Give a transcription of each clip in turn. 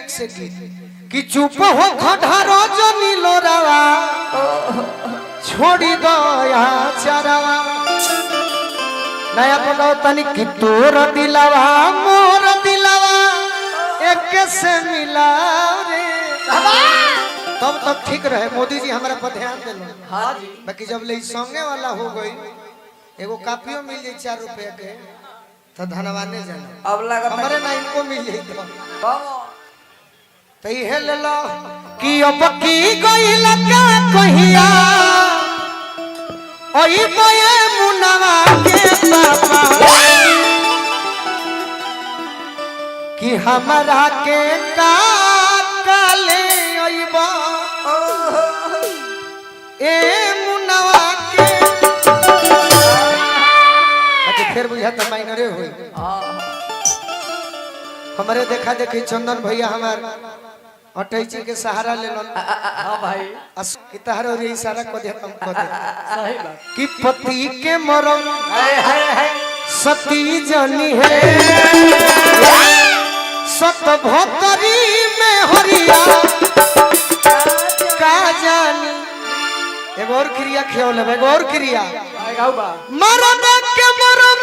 एक से गीत कि चुप हो खढ़ारो जनी लोरावा छोड़ी दो यहाँ चरावा नया पकाओ तनी कि तोर दिलावा मोर दिलावा एक से मिला रे तब तक ठीक रहे। मोदी जी हमारा पर ध्यान दिलो। हाँ जी। बाकी जब ले संगे वाला हो गई एगो कापियो मिल जाए 4 रुपए के तो धनवाने जाना अब लगा हमारे ना इनको मिल जाए तो ये ले लो कि अब की गई लगा कहिया ओई बये मुनवा के पापा कि हमारा के काले ओइबा ए मुनवा के बाकी फिर बुझाता माइनरे हुई। हमारे देखा देखी चंदन भैया हमार अटैची के सहारा ले लो। हाँ भाई तहर और इशारा को दे तुम को दे सही बात कि पति के मरम सती जनी है सत भोतरी में हरिया का जानी एगो और क्रिया खेल है एगो और क्रिया मरद के मरम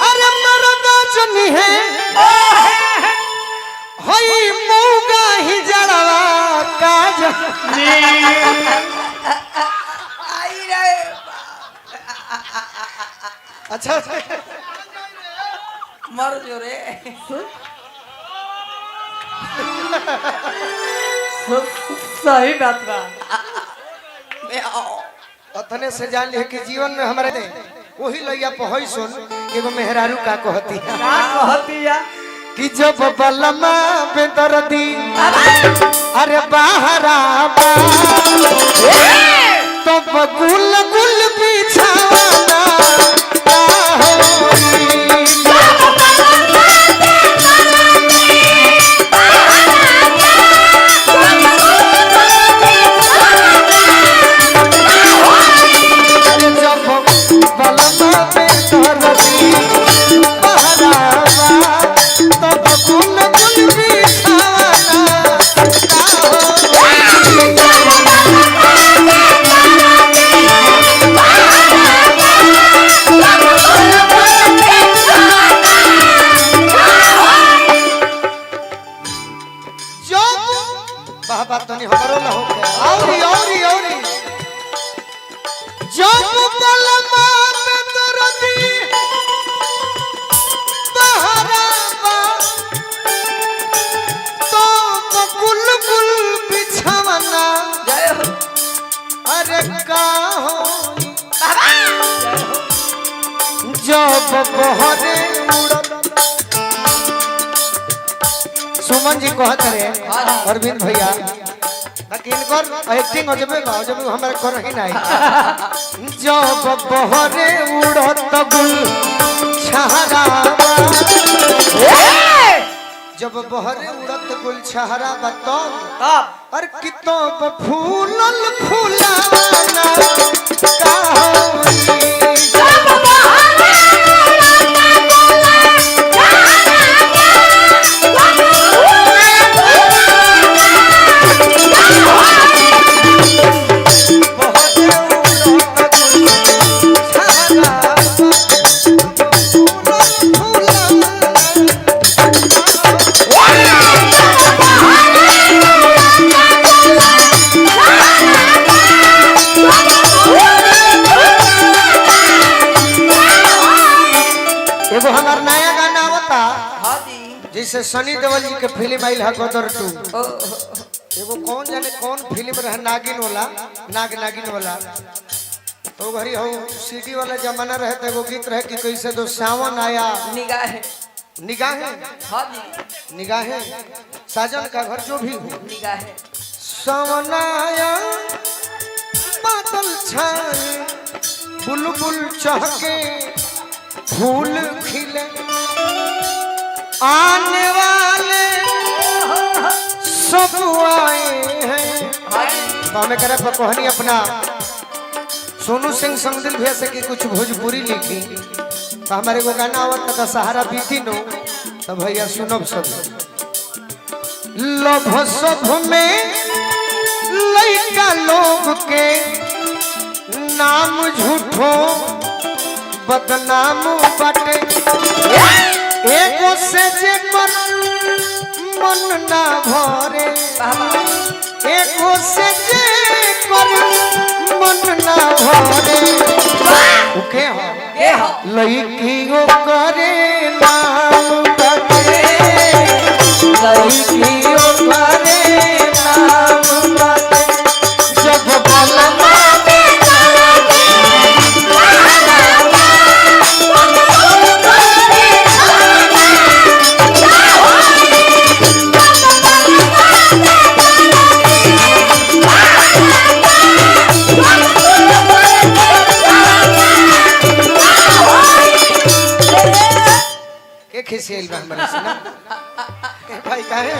अरे मरद जनी है होई मौगा ही जड़वा काज आई रे अच्छा मर जो रे सही बात बा अतने से जान ले कि जीवन में हमारे दे वही लइया पहई सुन एगो मेहरारू का कहती है का कहती है कि जब बलमा बेदर्दी अरे बाहरा तो गुल गुल बिछाना सुमन जी कहते रहे अरविंद भैया बाकी इनकर एक्टिंग हो जबे हमारे कर ही नहीं जब बहरे उड़त गुल छहरावा जब बहरे उड़त गुल छहरावा तब और कितब फूलल फूलाना जैसे सनी देओल जी के फिल्म आइल है गदर 2 एगो कौन जाने कौन फिल्म रहे नागिन वाला तो घरी हो सीडी वाला जमाना रहे तो एगो गीत रहे कि कैसे दो सावन आया निगाहें साजन का घर जो भी हो निगाहें सावन आया बादल छाए बुलबुल चहके फूल खिले आने वाले सब आए हैं तो हमें करे पर कहानी अपना सोनू सिंह संगदिल भैया से कि कुछ भोजपुरी लिखी तो हमारे को गाना आवत था सहारा बीती नो तो भैया सुनब सब लोभ सब में लइका लोग के नाम झूठो बदनाम बाटे एगो से जेकर मन ना भरे एगो से जेकर मन ना भरे उके हो लइकियो करे नाम बाटे लइकियो करे नाम बाटे जब बलमा खिसियल बा हमरा से ना भाई काहे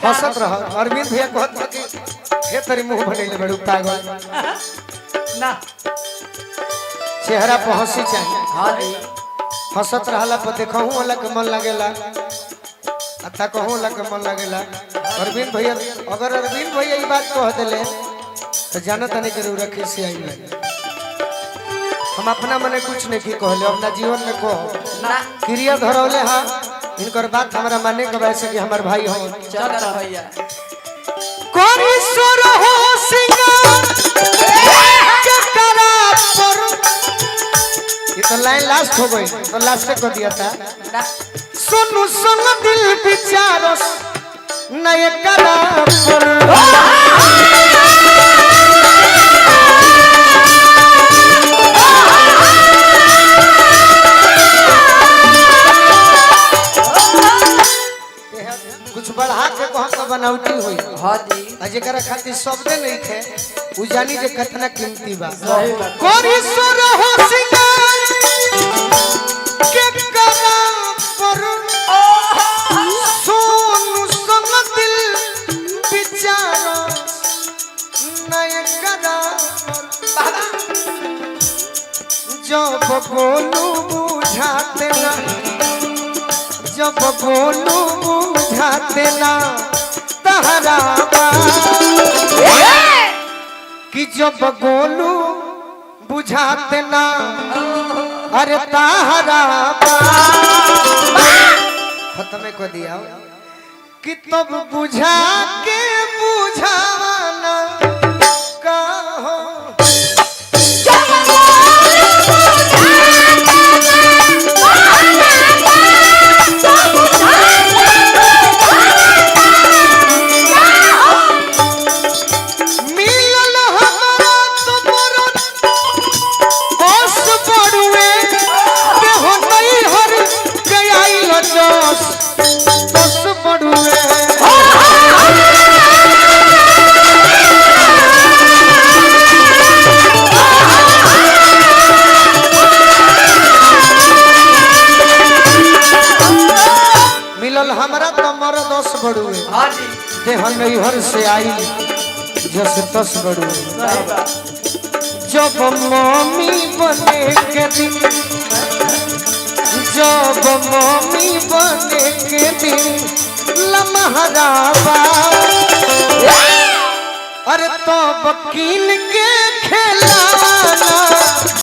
हंसत रह अरविंद भैया कहत कि हे तेरी मुंह बनैले बड़ू पागल ना चेहरा पर हंसी चाहिए हां जी हंसत रहला पर देखहु वाला के मन लागेला अता कहू वाला के मन लागेला अरविंद भैया अगर अरविंद भैया ई बात कह देले तो जानत नहीं करू रखी से आई हम अपना मने कुछ नहीं की कहले अपना जीवन में कहो ना क्रिया धरौले हां इनकर बात हमरा माने के वैसे कि हमर भाई हो चल भैया कोरी सुर हो सिंगार के करा पर ये तो लाइन लास्ट हो गई तो लास्ट को दिया था ना सुन सुन दिल विचारो नए करा पर कुछ बढ़ा के कहां का बनावटी होई हां जी अजेकरा खातिर शब्द नहीं थे उ जानी जे कितना कीमती बा सही बात कोरी सुर हो सिंगार के करा पर सोनू संग दिल विचारो नय करा जब बोलू बुझाते ना जब बोलू बुझाते ना तहरा कि जब बोलू बुझाते ना अरे तहरा खत्म को दिया कि तब बुझा के बुझाना कहो हमरा तो मर 10 बड़ुए हां जी देह नैहर से आई जस 10 बड़ुए सही बात जब मम्मी बने के दिन जब मम्मी बने के दिन लमहरावा अरे तो बकीन के खिलाना